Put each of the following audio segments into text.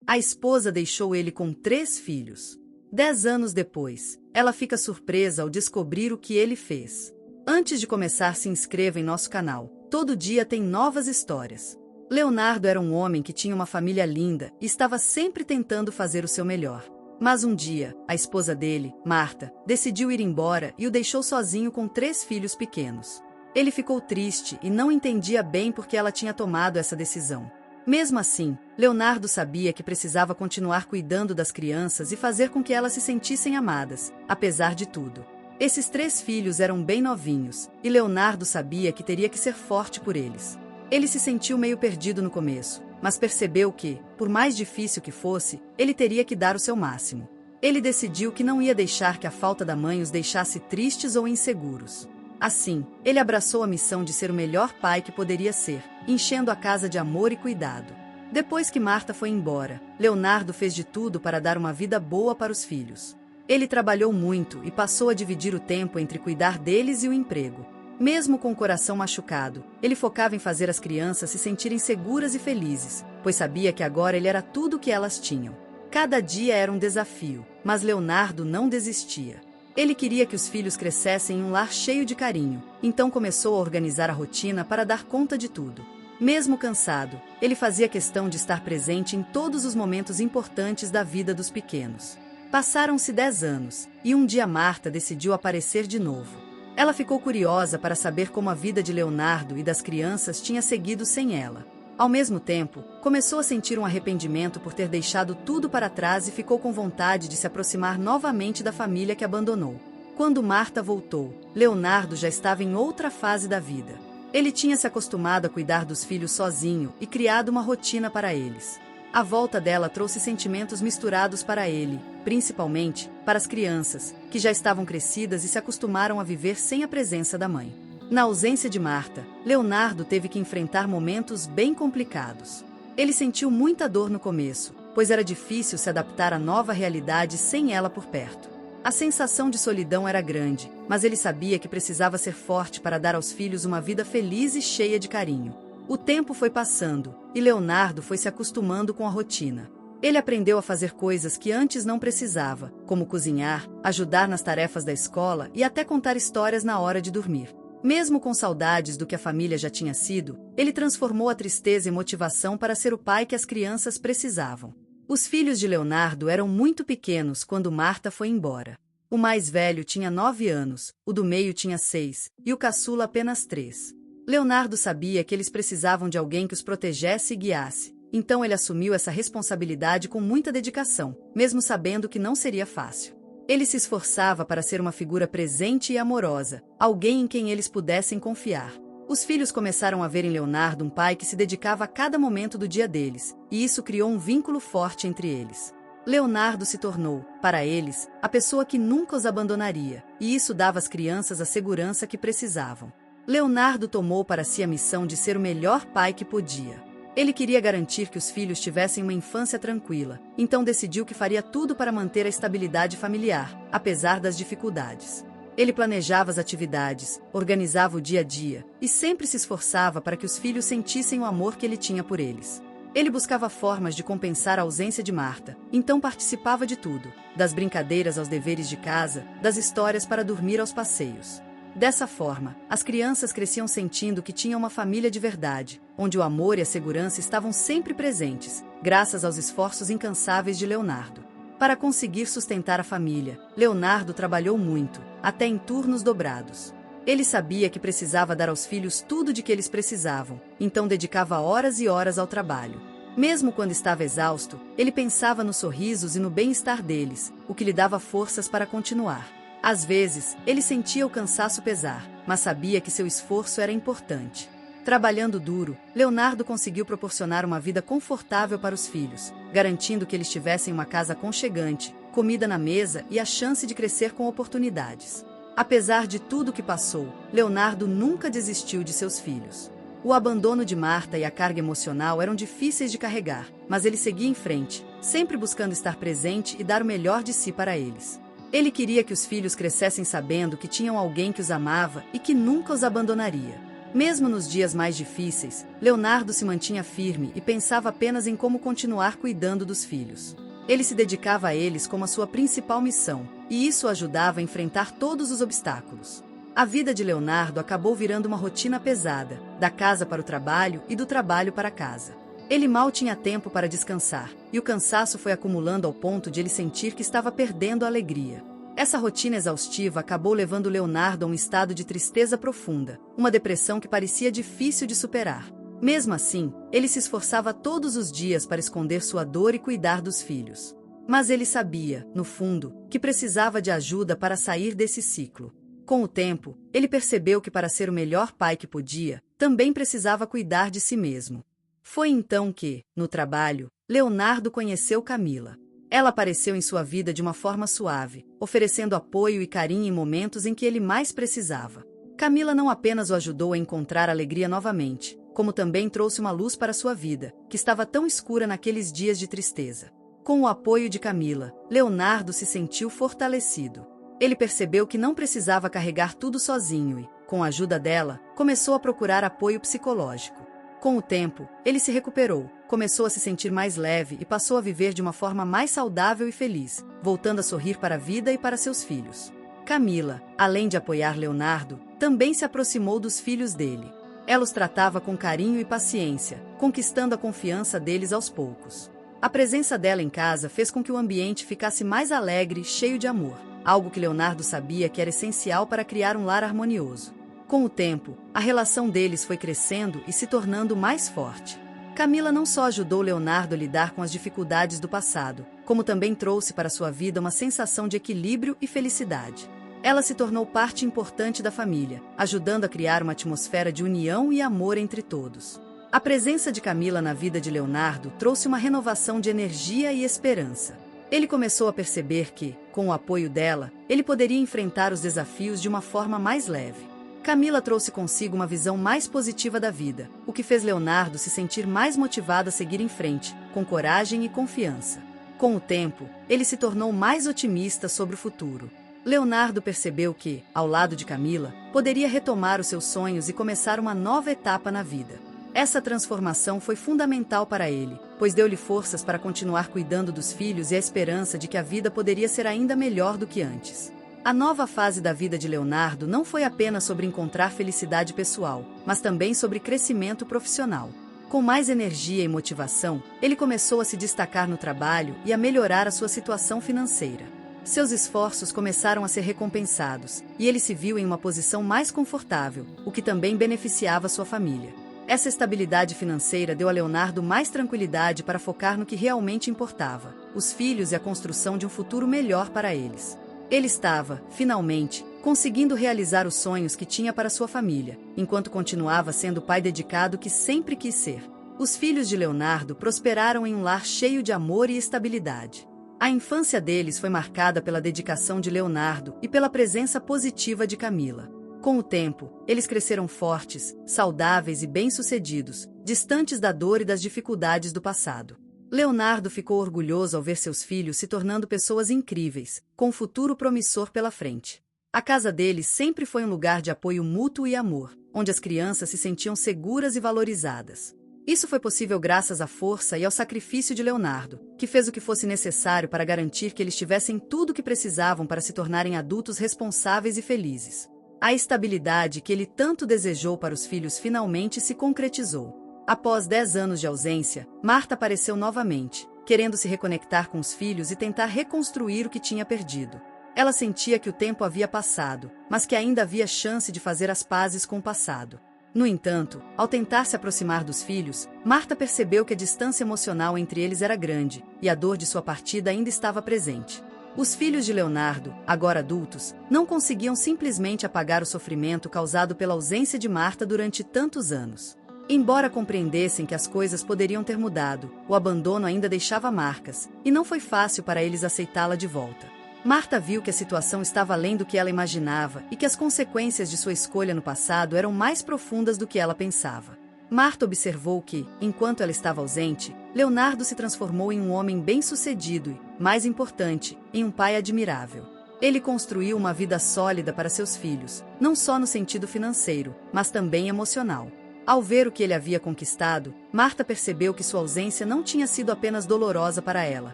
A esposa deixou ele com 3 filhos. 10 anos depois, ela fica surpresa ao descobrir o que ele fez. Antes de começar, se inscreva em nosso canal. Todo dia tem novas histórias. Leonardo era um homem que tinha uma família linda e estava sempre tentando fazer o seu melhor. Mas um dia, a esposa dele, Marta, decidiu ir embora e o deixou sozinho com 3 filhos pequenos. Ele ficou triste e não entendia bem por que ela tinha tomado essa decisão. Mesmo assim, Leonardo sabia que precisava continuar cuidando das crianças e fazer com que elas se sentissem amadas, apesar de tudo. Esses 3 filhos eram bem novinhos, e Leonardo sabia que teria que ser forte por eles. Ele se sentiu meio perdido no começo, mas percebeu que, por mais difícil que fosse, ele teria que dar o seu máximo. Ele decidiu que não ia deixar que a falta da mãe os deixasse tristes ou inseguros. Assim, ele abraçou a missão de ser o melhor pai que poderia ser, enchendo a casa de amor e cuidado. Depois que Marta foi embora, Leonardo fez de tudo para dar uma vida boa para os filhos. Ele trabalhou muito e passou a dividir o tempo entre cuidar deles e o emprego. Mesmo com o coração machucado, ele focava em fazer as crianças se sentirem seguras e felizes, pois sabia que agora ele era tudo o que elas tinham. Cada dia era um desafio, mas Leonardo não desistia. Ele queria que os filhos crescessem em um lar cheio de carinho, então começou a organizar a rotina para dar conta de tudo. Mesmo cansado, ele fazia questão de estar presente em todos os momentos importantes da vida dos pequenos. Passaram-se 10 anos, e um dia Marta decidiu aparecer de novo. Ela ficou curiosa para saber como a vida de Leonardo e das crianças tinha seguido sem ela. Ao mesmo tempo, começou a sentir um arrependimento por ter deixado tudo para trás e ficou com vontade de se aproximar novamente da família que abandonou. Quando Marta voltou, Leonardo já estava em outra fase da vida. Ele tinha se acostumado a cuidar dos filhos sozinho e criado uma rotina para eles. A volta dela trouxe sentimentos misturados para ele, principalmente para as crianças, que já estavam crescidas e se acostumaram a viver sem a presença da mãe. Na ausência de Marta, Leonardo teve que enfrentar momentos bem complicados. Ele sentiu muita dor no começo, pois era difícil se adaptar à nova realidade sem ela por perto. A sensação de solidão era grande, mas ele sabia que precisava ser forte para dar aos filhos uma vida feliz e cheia de carinho. O tempo foi passando, e Leonardo foi se acostumando com a rotina. Ele aprendeu a fazer coisas que antes não precisava, como cozinhar, ajudar nas tarefas da escola e até contar histórias na hora de dormir. Mesmo com saudades do que a família já tinha sido, ele transformou a tristeza em motivação para ser o pai que as crianças precisavam. Os filhos de Leonardo eram muito pequenos quando Marta foi embora. O mais velho tinha 9 anos, o do meio tinha 6, e o caçula apenas 3. Leonardo sabia que eles precisavam de alguém que os protegesse e guiasse, então ele assumiu essa responsabilidade com muita dedicação, mesmo sabendo que não seria fácil. Ele se esforçava para ser uma figura presente e amorosa, alguém em quem eles pudessem confiar. Os filhos começaram a ver em Leonardo um pai que se dedicava a cada momento do dia deles, e isso criou um vínculo forte entre eles. Leonardo se tornou, para eles, a pessoa que nunca os abandonaria, e isso dava às crianças a segurança que precisavam. Leonardo tomou para si a missão de ser o melhor pai que podia. Ele queria garantir que os filhos tivessem uma infância tranquila, então decidiu que faria tudo para manter a estabilidade familiar, apesar das dificuldades. Ele planejava as atividades, organizava o dia a dia, e sempre se esforçava para que os filhos sentissem o amor que ele tinha por eles. Ele buscava formas de compensar a ausência de Marta, então participava de tudo, das brincadeiras aos deveres de casa, das histórias para dormir aos passeios. Dessa forma, as crianças cresciam sentindo que tinham uma família de verdade, onde o amor e a segurança estavam sempre presentes, graças aos esforços incansáveis de Leonardo. Para conseguir sustentar a família, Leonardo trabalhou muito, até em turnos dobrados. Ele sabia que precisava dar aos filhos tudo de que eles precisavam, então dedicava horas e horas ao trabalho. Mesmo quando estava exausto, ele pensava nos sorrisos e no bem-estar deles, o que lhe dava forças para continuar. Às vezes, ele sentia o cansaço pesar, mas sabia que seu esforço era importante. Trabalhando duro, Leonardo conseguiu proporcionar uma vida confortável para os filhos, garantindo que eles tivessem uma casa aconchegante, comida na mesa e a chance de crescer com oportunidades. Apesar de tudo que passou, Leonardo nunca desistiu de seus filhos. O abandono de Marta e a carga emocional eram difíceis de carregar, mas ele seguia em frente, sempre buscando estar presente e dar o melhor de si para eles. Ele queria que os filhos crescessem sabendo que tinham alguém que os amava e que nunca os abandonaria. Mesmo nos dias mais difíceis, Leonardo se mantinha firme e pensava apenas em como continuar cuidando dos filhos. Ele se dedicava a eles como a sua principal missão, e isso o ajudava a enfrentar todos os obstáculos. A vida de Leonardo acabou virando uma rotina pesada, da casa para o trabalho e do trabalho para a casa. Ele mal tinha tempo para descansar, e o cansaço foi acumulando ao ponto de ele sentir que estava perdendo a alegria. Essa rotina exaustiva acabou levando Leonardo a um estado de tristeza profunda, uma depressão que parecia difícil de superar. Mesmo assim, ele se esforçava todos os dias para esconder sua dor e cuidar dos filhos. Mas ele sabia, no fundo, que precisava de ajuda para sair desse ciclo. Com o tempo, ele percebeu que para ser o melhor pai que podia, também precisava cuidar de si mesmo. Foi então que, no trabalho, Leonardo conheceu Camila. Ela apareceu em sua vida de uma forma suave, oferecendo apoio e carinho em momentos em que ele mais precisava. Camila não apenas o ajudou a encontrar alegria novamente, como também trouxe uma luz para sua vida, que estava tão escura naqueles dias de tristeza. Com o apoio de Camila, Leonardo se sentiu fortalecido. Ele percebeu que não precisava carregar tudo sozinho e, com a ajuda dela, começou a procurar apoio psicológico. Com o tempo, ele se recuperou, começou a se sentir mais leve e passou a viver de uma forma mais saudável e feliz, voltando a sorrir para a vida e para seus filhos. Camila, além de apoiar Leonardo, também se aproximou dos filhos dele. Ela os tratava com carinho e paciência, conquistando a confiança deles aos poucos. A presença dela em casa fez com que o ambiente ficasse mais alegre e cheio de amor, algo que Leonardo sabia que era essencial para criar um lar harmonioso. Com o tempo, a relação deles foi crescendo e se tornando mais forte. Camila não só ajudou Leonardo a lidar com as dificuldades do passado, como também trouxe para sua vida uma sensação de equilíbrio e felicidade. Ela se tornou parte importante da família, ajudando a criar uma atmosfera de união e amor entre todos. A presença de Camila na vida de Leonardo trouxe uma renovação de energia e esperança. Ele começou a perceber que, com o apoio dela, ele poderia enfrentar os desafios de uma forma mais leve. Camila trouxe consigo uma visão mais positiva da vida, o que fez Leonardo se sentir mais motivado a seguir em frente, com coragem e confiança. Com o tempo, ele se tornou mais otimista sobre o futuro. Leonardo percebeu que, ao lado de Camila, poderia retomar os seus sonhos e começar uma nova etapa na vida. Essa transformação foi fundamental para ele, pois deu-lhe forças para continuar cuidando dos filhos e a esperança de que a vida poderia ser ainda melhor do que antes. A nova fase da vida de Leonardo não foi apenas sobre encontrar felicidade pessoal, mas também sobre crescimento profissional. Com mais energia e motivação, ele começou a se destacar no trabalho e a melhorar a sua situação financeira. Seus esforços começaram a ser recompensados, e ele se viu em uma posição mais confortável, o que também beneficiava sua família. Essa estabilidade financeira deu a Leonardo mais tranquilidade para focar no que realmente importava, os filhos e a construção de um futuro melhor para eles. Ele estava, finalmente, conseguindo realizar os sonhos que tinha para sua família, enquanto continuava sendo o pai dedicado que sempre quis ser. Os filhos de Leonardo prosperaram em um lar cheio de amor e estabilidade. A infância deles foi marcada pela dedicação de Leonardo e pela presença positiva de Camila. Com o tempo, eles cresceram fortes, saudáveis e bem-sucedidos, distantes da dor e das dificuldades do passado. Leonardo ficou orgulhoso ao ver seus filhos se tornando pessoas incríveis, com um futuro promissor pela frente. A casa deles sempre foi um lugar de apoio mútuo e amor, onde as crianças se sentiam seguras e valorizadas. Isso foi possível graças à força e ao sacrifício de Leonardo, que fez o que fosse necessário para garantir que eles tivessem tudo o que precisavam para se tornarem adultos responsáveis e felizes. A estabilidade que ele tanto desejou para os filhos finalmente se concretizou. Após 10 anos de ausência, Marta apareceu novamente, querendo se reconectar com os filhos e tentar reconstruir o que tinha perdido. Ela sentia que o tempo havia passado, mas que ainda havia chance de fazer as pazes com o passado. No entanto, ao tentar se aproximar dos filhos, Marta percebeu que a distância emocional entre eles era grande, e a dor de sua partida ainda estava presente. Os filhos de Leonardo, agora adultos, não conseguiam simplesmente apagar o sofrimento causado pela ausência de Marta durante tantos anos. Embora compreendessem que as coisas poderiam ter mudado, o abandono ainda deixava marcas, e não foi fácil para eles aceitá-la de volta. Marta viu que a situação estava além do que ela imaginava e que as consequências de sua escolha no passado eram mais profundas do que ela pensava. Marta observou que, enquanto ela estava ausente, Leonardo se transformou em um homem bem-sucedido e, mais importante, em um pai admirável. Ele construiu uma vida sólida para seus filhos, não só no sentido financeiro, mas também emocional. Ao ver o que ele havia conquistado, Marta percebeu que sua ausência não tinha sido apenas dolorosa para ela,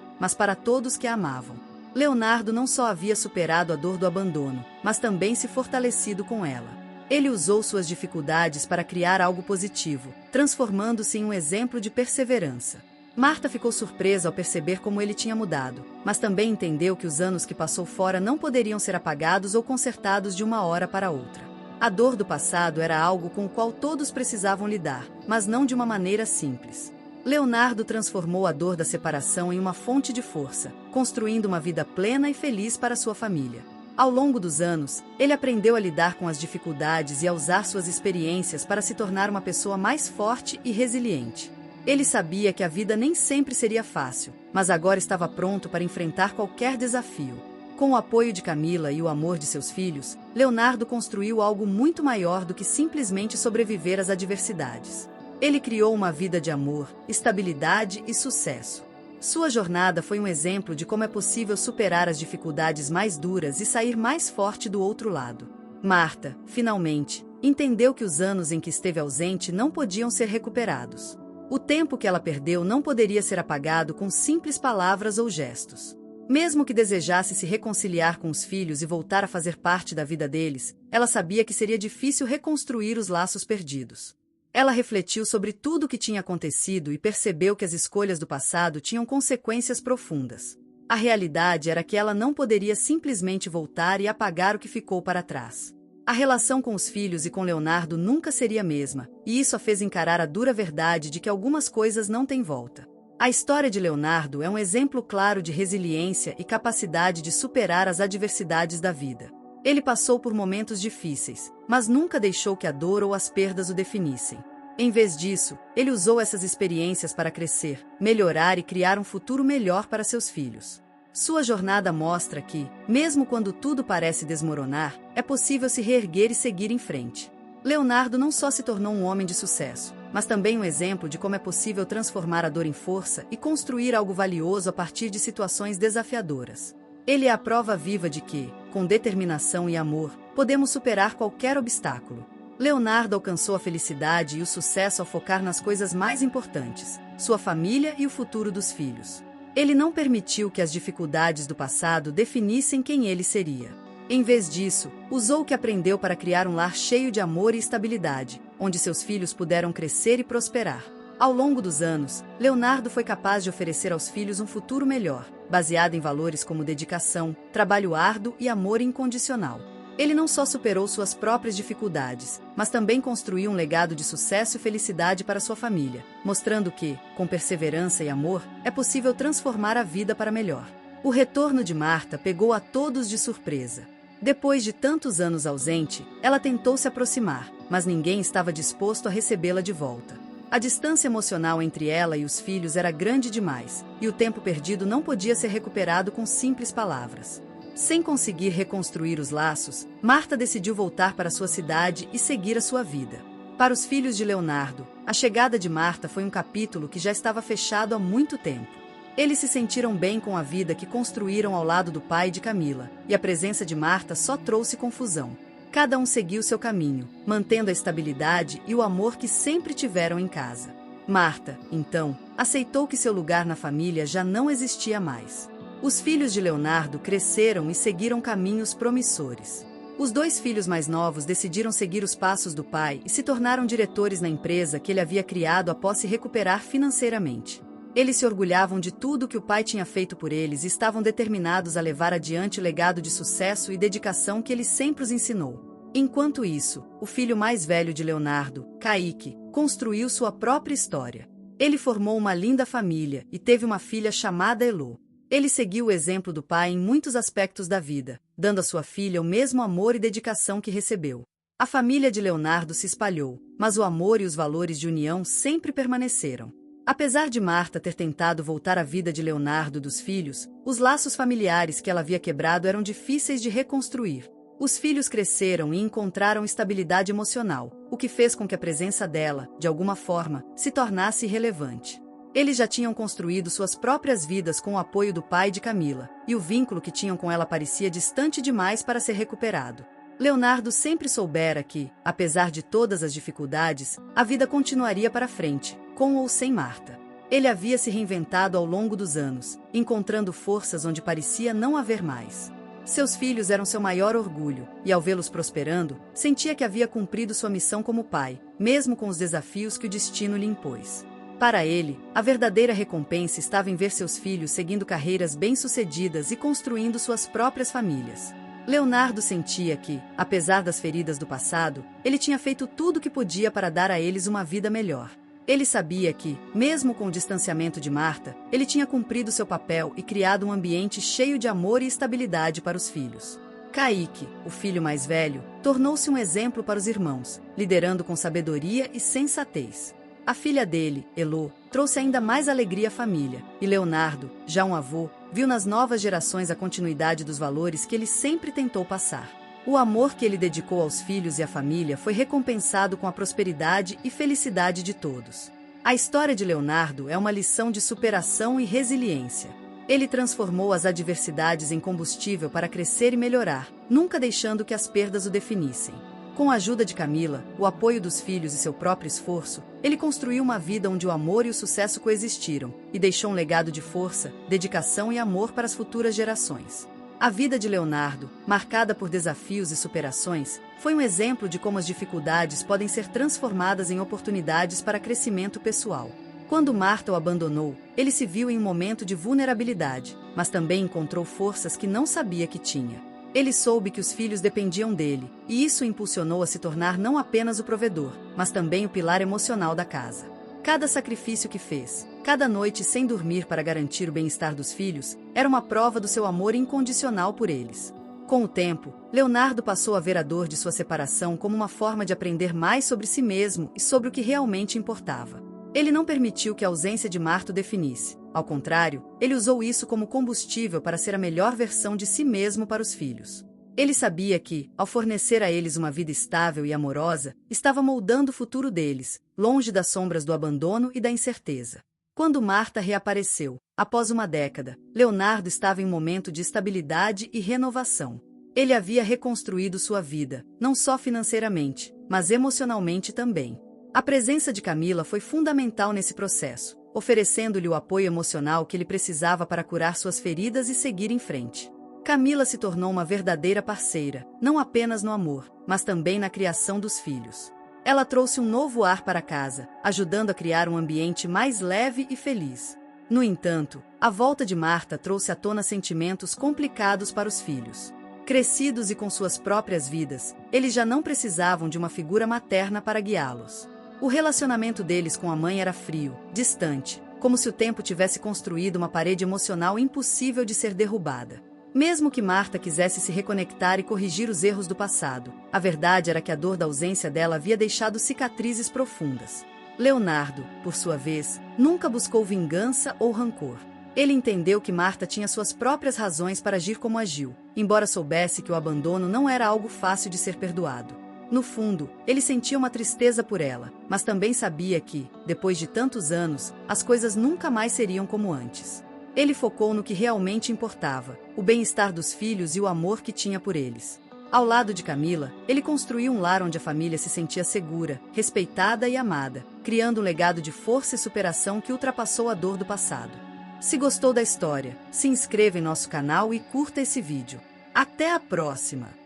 mas para todos que a amavam. Leonardo não só havia superado a dor do abandono, mas também se fortalecido com ela. Ele usou suas dificuldades para criar algo positivo, transformando-se em um exemplo de perseverança. Marta ficou surpresa ao perceber como ele tinha mudado, mas também entendeu que os anos que passou fora não poderiam ser apagados ou consertados de uma hora para outra. A dor do passado era algo com o qual todos precisavam lidar, mas não de uma maneira simples. Leonardo transformou a dor da separação em uma fonte de força, construindo uma vida plena e feliz para sua família. Ao longo dos anos, ele aprendeu a lidar com as dificuldades e a usar suas experiências para se tornar uma pessoa mais forte e resiliente. Ele sabia que a vida nem sempre seria fácil, mas agora estava pronto para enfrentar qualquer desafio. Com o apoio de Camila e o amor de seus filhos, Leonardo construiu algo muito maior do que simplesmente sobreviver às adversidades. Ele criou uma vida de amor, estabilidade e sucesso. Sua jornada foi um exemplo de como é possível superar as dificuldades mais duras e sair mais forte do outro lado. Marta, finalmente, entendeu que os anos em que esteve ausente não podiam ser recuperados. O tempo que ela perdeu não poderia ser apagado com simples palavras ou gestos. Mesmo que desejasse se reconciliar com os filhos e voltar a fazer parte da vida deles, ela sabia que seria difícil reconstruir os laços perdidos. Ela refletiu sobre tudo o que tinha acontecido e percebeu que as escolhas do passado tinham consequências profundas. A realidade era que ela não poderia simplesmente voltar e apagar o que ficou para trás. A relação com os filhos e com Leonardo nunca seria a mesma, e isso a fez encarar a dura verdade de que algumas coisas não têm volta. A história de Leonardo é um exemplo claro de resiliência e capacidade de superar as adversidades da vida. Ele passou por momentos difíceis, mas nunca deixou que a dor ou as perdas o definissem. Em vez disso, ele usou essas experiências para crescer, melhorar e criar um futuro melhor para seus filhos. Sua jornada mostra que, mesmo quando tudo parece desmoronar, é possível se reerguer e seguir em frente. Leonardo não só se tornou um homem de sucesso, mas também um exemplo de como é possível transformar a dor em força e construir algo valioso a partir de situações desafiadoras. Ele é a prova viva de que, com determinação e amor, podemos superar qualquer obstáculo. Leonardo alcançou a felicidade e o sucesso ao focar nas coisas mais importantes, sua família e o futuro dos filhos. Ele não permitiu que as dificuldades do passado definissem quem ele seria. Em vez disso, usou o que aprendeu para criar um lar cheio de amor e estabilidade, onde seus filhos puderam crescer e prosperar. Ao longo dos anos, Leonardo foi capaz de oferecer aos filhos um futuro melhor, baseado em valores como dedicação, trabalho árduo e amor incondicional. Ele não só superou suas próprias dificuldades, mas também construiu um legado de sucesso e felicidade para sua família, mostrando que, com perseverança e amor, é possível transformar a vida para melhor. O retorno de Marta pegou a todos de surpresa. Depois de tantos anos ausente, ela tentou se aproximar, mas ninguém estava disposto a recebê-la de volta. A distância emocional entre ela e os filhos era grande demais, e o tempo perdido não podia ser recuperado com simples palavras. Sem conseguir reconstruir os laços, Marta decidiu voltar para sua cidade e seguir a sua vida. Para os filhos de Leonardo, a chegada de Marta foi um capítulo que já estava fechado há muito tempo. Eles se sentiram bem com a vida que construíram ao lado do pai de Camila, e a presença de Marta só trouxe confusão. Cada um seguiu seu caminho, mantendo a estabilidade e o amor que sempre tiveram em casa. Marta, então, aceitou que seu lugar na família já não existia mais. Os filhos de Leonardo cresceram e seguiram caminhos promissores. Os dois filhos mais novos decidiram seguir os passos do pai e se tornaram diretores na empresa que ele havia criado após se recuperar financeiramente. Eles se orgulhavam de tudo que o pai tinha feito por eles e estavam determinados a levar adiante o legado de sucesso e dedicação que ele sempre os ensinou. Enquanto isso, o filho mais velho de Leonardo, Kaique, construiu sua própria história. Ele formou uma linda família e teve uma filha chamada Elo. Ele seguiu o exemplo do pai em muitos aspectos da vida, dando à sua filha o mesmo amor e dedicação que recebeu. A família de Leonardo se espalhou, mas o amor e os valores de união sempre permaneceram. Apesar de Marta ter tentado voltar à vida de Leonardo e dos filhos, os laços familiares que ela havia quebrado eram difíceis de reconstruir. Os filhos cresceram e encontraram estabilidade emocional, o que fez com que a presença dela, de alguma forma, se tornasse irrelevante. Eles já tinham construído suas próprias vidas com o apoio do pai de Camila, e o vínculo que tinham com ela parecia distante demais para ser recuperado. Leonardo sempre soubera que, apesar de todas as dificuldades, a vida continuaria para frente, com ou sem Marta. Ele havia se reinventado ao longo dos anos, encontrando forças onde parecia não haver mais. Seus filhos eram seu maior orgulho, e ao vê-los prosperando, sentia que havia cumprido sua missão como pai, mesmo com os desafios que o destino lhe impôs. Para ele, a verdadeira recompensa estava em ver seus filhos seguindo carreiras bem-sucedidas e construindo suas próprias famílias. Leonardo sentia que, apesar das feridas do passado, ele tinha feito tudo o que podia para dar a eles uma vida melhor. Ele sabia que, mesmo com o distanciamento de Marta, ele tinha cumprido seu papel e criado um ambiente cheio de amor e estabilidade para os filhos. Kaique, o filho mais velho, tornou-se um exemplo para os irmãos, liderando com sabedoria e sensatez. A filha dele, Elô, trouxe ainda mais alegria à família, e Leonardo, já um avô, viu nas novas gerações a continuidade dos valores que ele sempre tentou passar. O amor que ele dedicou aos filhos e à família foi recompensado com a prosperidade e felicidade de todos. A história de Leonardo é uma lição de superação e resiliência. Ele transformou as adversidades em combustível para crescer e melhorar, nunca deixando que as perdas o definissem. Com a ajuda de Camila, o apoio dos filhos e seu próprio esforço, ele construiu uma vida onde o amor e o sucesso coexistiram, e deixou um legado de força, dedicação e amor para as futuras gerações. A vida de Leonardo, marcada por desafios e superações, foi um exemplo de como as dificuldades podem ser transformadas em oportunidades para crescimento pessoal. Quando Marta o abandonou, ele se viu em um momento de vulnerabilidade, mas também encontrou forças que não sabia que tinha. Ele soube que os filhos dependiam dele, e isso o impulsionou a se tornar não apenas o provedor, mas também o pilar emocional da casa. Cada sacrifício que fez, cada noite sem dormir para garantir o bem-estar dos filhos, era uma prova do seu amor incondicional por eles. Com o tempo, Leonardo passou a ver a dor de sua separação como uma forma de aprender mais sobre si mesmo e sobre o que realmente importava. Ele não permitiu que a ausência de Marta o definisse. Ao contrário, ele usou isso como combustível para ser a melhor versão de si mesmo para os filhos. Ele sabia que, ao fornecer a eles uma vida estável e amorosa, estava moldando o futuro deles, longe das sombras do abandono e da incerteza. Quando Marta reapareceu, após uma década, Leonardo estava em um momento de estabilidade e renovação. Ele havia reconstruído sua vida, não só financeiramente, mas emocionalmente também. A presença de Camila foi fundamental nesse processo, oferecendo-lhe o apoio emocional que ele precisava para curar suas feridas e seguir em frente. Camila se tornou uma verdadeira parceira, não apenas no amor, mas também na criação dos filhos. Ela trouxe um novo ar para casa, ajudando a criar um ambiente mais leve e feliz. No entanto, a volta de Marta trouxe à tona sentimentos complicados para os filhos. Crescidos e com suas próprias vidas, eles já não precisavam de uma figura materna para guiá-los. O relacionamento deles com a mãe era frio, distante, como se o tempo tivesse construído uma parede emocional impossível de ser derrubada. Mesmo que Marta quisesse se reconectar e corrigir os erros do passado, a verdade era que a dor da ausência dela havia deixado cicatrizes profundas. Leonardo, por sua vez, nunca buscou vingança ou rancor. Ele entendeu que Marta tinha suas próprias razões para agir como agiu, embora soubesse que o abandono não era algo fácil de ser perdoado. No fundo, ele sentia uma tristeza por ela, mas também sabia que, depois de tantos anos, as coisas nunca mais seriam como antes. Ele focou no que realmente importava, o bem-estar dos filhos e o amor que tinha por eles. Ao lado de Camila, ele construiu um lar onde a família se sentia segura, respeitada e amada, criando um legado de força e superação que ultrapassou a dor do passado. Se gostou da história, se inscreva em nosso canal e curta esse vídeo. Até a próxima!